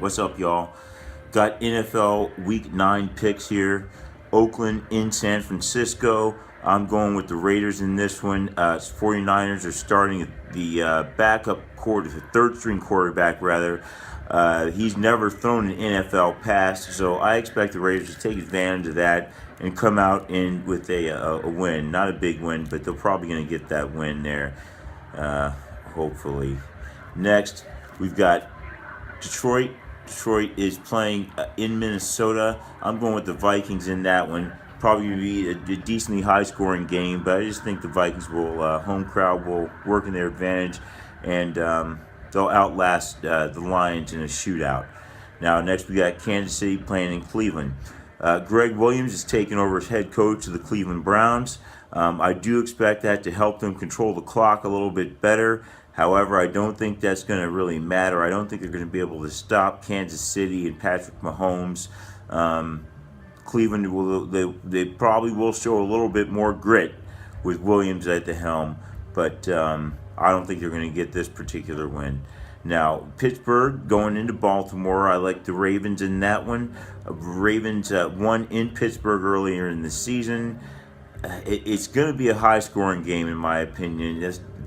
What's up, y'all? Got NFL Week 9 picks here. Oakland in San Francisco. I'm going with the Raiders in this one. 49ers are starting the backup quarter, the third string quarterback, rather. He's never thrown an NFL pass, so I expect the Raiders to take advantage of that and come out in with a win. Not a big win, but they're probably going to get that win there, hopefully. Next, we've got Detroit. Detroit is playing in Minnesota. I'm going with the Vikings in that one. Probably be a decently high-scoring game, but I just think the Vikings will, home crowd will work in their advantage, and they'll outlast the Lions in a shootout. Now, next we got Kansas City playing in Cleveland. Greg Williams is taking over as head coach of the Cleveland Browns. I do expect that to help them control the clock a little bit better. However, I don't think that's going to really matter. I don't think they're going to be able to stop Kansas City and Patrick Mahomes. Cleveland they probably will show a little bit more grit with Williams at the helm, but I don't think they're going to get this particular win. Now, Pittsburgh going into Baltimore. I like the Ravens in that one. Ravens won in Pittsburgh earlier in the season. It's going to be a high-scoring game, in my opinion.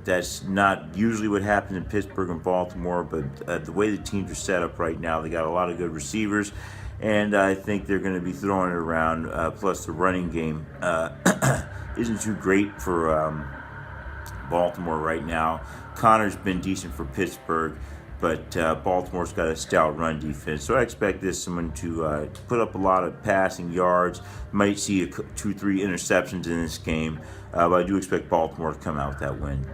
That's not usually what happens in Pittsburgh and Baltimore, but the way the teams are set up right now, they got a lot of good receivers, and I think they're going to be throwing it around. Plus, the running game isn't too great for Baltimore right now. Connor's been decent for Pittsburgh, but Baltimore's got a stout run defense. So I expect this one to put up a lot of passing yards. Might see 2-3 interceptions in this game, but I do expect Baltimore to come out with that win.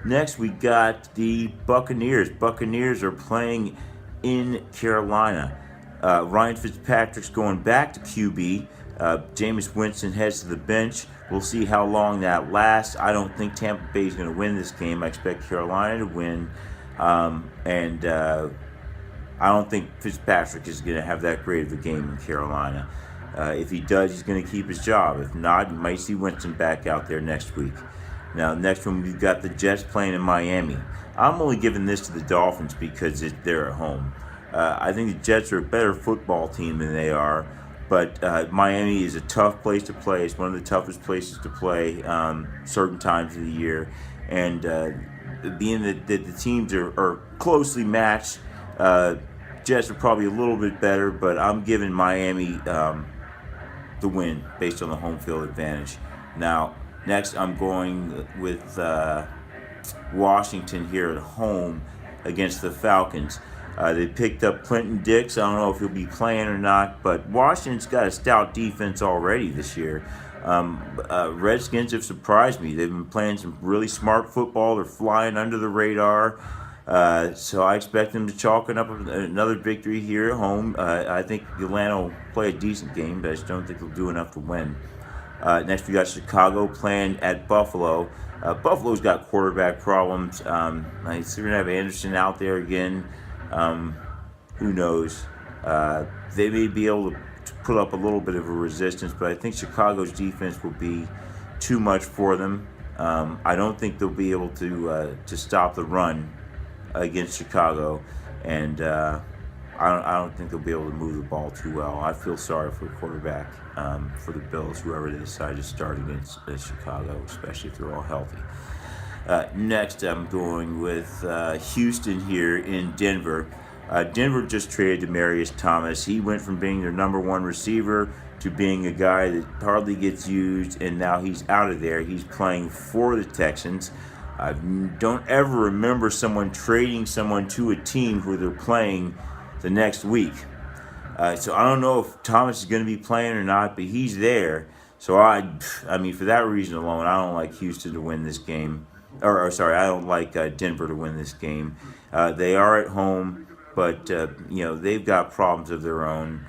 Next, we got the Buccaneers. Buccaneers are playing in Carolina. Ryan Fitzpatrick's going back to QB. Jameis Winston heads to the bench. We'll see how long that lasts. I don't think Tampa Bay is going to win this game. I expect Carolina to win. And I don't think Fitzpatrick is going to have that great of a game in Carolina. If he does, he's going to keep his job. If not, you might see Winston back out there next week. Now, next one, we've got the Jets playing in Miami. I'm only giving this to the Dolphins because they're at home. I think the Jets are a better football team than they are, but Miami is a tough place to play. It's one of the toughest places to play certain times of the year. And being that the teams are closely matched, Jets are probably a little bit better, but I'm giving Miami the win based on the home field advantage. Now, next, I'm going with Washington here at home against the Falcons. They picked up Clinton Dix. I don't know if he'll be playing or not, but Washington's got a stout defense already this year. Redskins have surprised me. They've been playing some really smart football. They're flying under the radar. So I expect them to chalk it up another victory here at home. I think Atlanta will play a decent game, but I just don't think they'll do enough to win. Next, we got Chicago playing at Buffalo. Buffalo's got quarterback problems. They're going to have Anderson out there again. Who knows? They may be able to put up a little bit of a resistance, but I think Chicago's defense will be too much for them. I don't think they'll be able to stop the run against Chicago, and I don't think they'll be able to move the ball too well. I feel sorry for the quarterback for the Bills, whoever they decide to start against Chicago, especially if they're all healthy. Next, I'm going with Houston here in Denver. Denver just traded Demaryius Thomas. He went from being their number one receiver to being a guy that hardly gets used, and now he's out of there. He's playing for the Texans. I don't ever remember someone trading someone to a team who they're playing the next week. So I don't know if Thomas is going to be playing or not, but he's there. So I mean, for that reason alone, I don't like Houston to win this game. I don't like Denver to win this game. They are at home, but they've got problems of their own.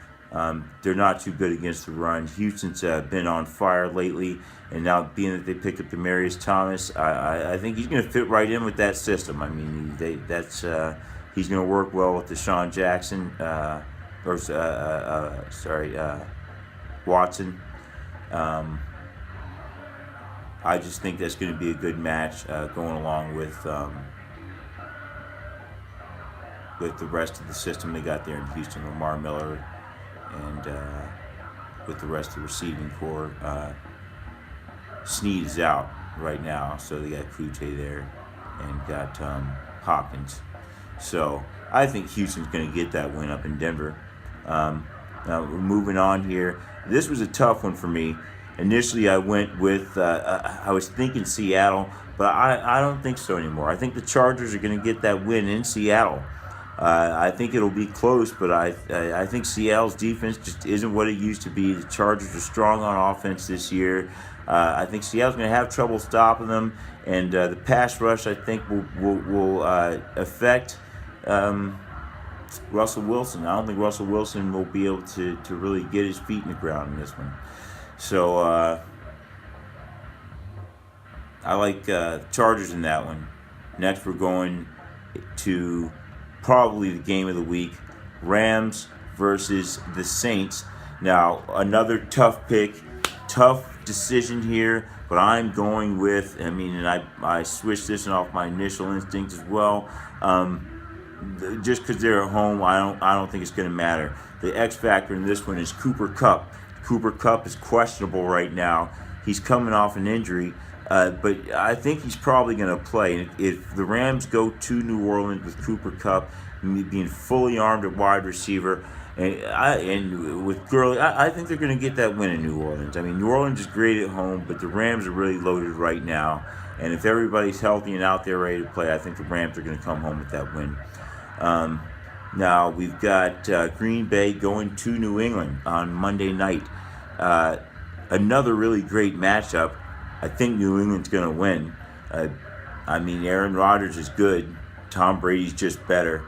They're not too good against the run. Houston's been on fire lately, and now being that they picked up Demaryius Thomas, I think he's going to fit right in with that system. I mean, he's going to work well with Deshaun Jackson, Watson. I just think that's going to be a good match going along with with the rest of the system they got there in Houston. Lamar Miller and with the rest of the receiving core. Snead is out right now, so they got Kuche there and got Hopkins. So I think Houston's going to get that win up in Denver. Now we're moving on here. This was a tough one for me. Initially, I went with I was thinking Seattle, but I don't think so anymore. I think the Chargers are going to get that win in Seattle. I think it'll be close, but I think Seattle's defense just isn't what it used to be. The Chargers are strong on offense this year. I think Seattle's going to have trouble stopping them, and the pass rush I think will affect Russell Wilson. I don't think Russell Wilson will be able to really get his feet in the ground in this one. So I like Chargers in that one. Next, we're going to probably the game of the week, Rams versus the Saints. Now, another tough pick, tough decision here, but I'm going with, and I switched this off my initial instinct as well. Just because they're at home, I don't think it's going to matter. The X factor in this one is Cooper Kupp. Cooper Kupp is questionable right now. He's coming off an injury. But I think he's probably going to play. If the Rams go to New Orleans with Cooper Kupp being fully armed at wide receiver, and with Gurley, I think they're going to get that win in New Orleans. New Orleans is great at home, but the Rams are really loaded right now. And if everybody's healthy and out there ready to play, I think the Rams are going to come home with that win. Now we've got Green Bay going to New England on Monday night. Another really great matchup. I think New England's going to win. Aaron Rodgers is good. Tom Brady's just better.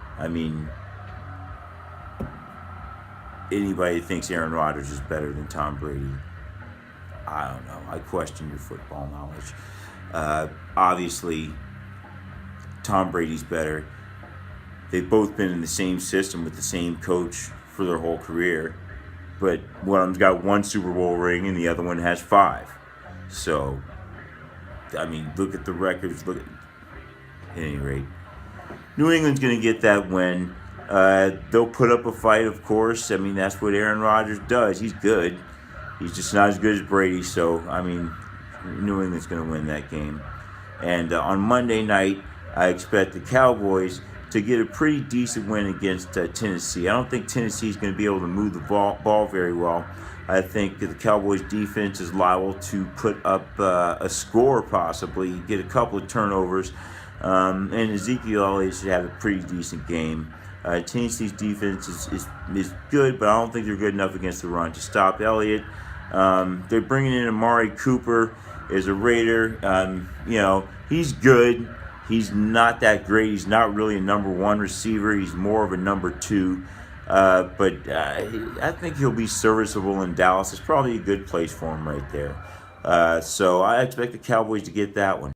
Anybody that thinks Aaron Rodgers is better than Tom Brady, I don't know. I question your football knowledge. Obviously, Tom Brady's better. They've both been in the same system with the same coach for their whole career. But one of them's got one Super Bowl ring and the other one has 5. So, look at the records. At any rate, New England's going to get that win. They'll put up a fight, of course. That's what Aaron Rodgers does. He's good. He's just not as good as Brady. So, New England's going to win that game. And on Monday night, I expect the Cowboys to get a pretty decent win against Tennessee. I don't think Tennessee's going to be able to move the ball very well. I think the Cowboys' defense is liable to put up a score, possibly, get a couple of turnovers. And Ezekiel Elliott should have a pretty decent game. Tennessee's defense is good, but I don't think they're good enough against the run to stop Elliott. They're bringing in Amari Cooper as a Raider. He's good. He's not that great. He's not really a number 1 receiver. He's more of a number 2. But I think he'll be serviceable in Dallas. It's probably a good place for him right there. So I expect the Cowboys to get that one.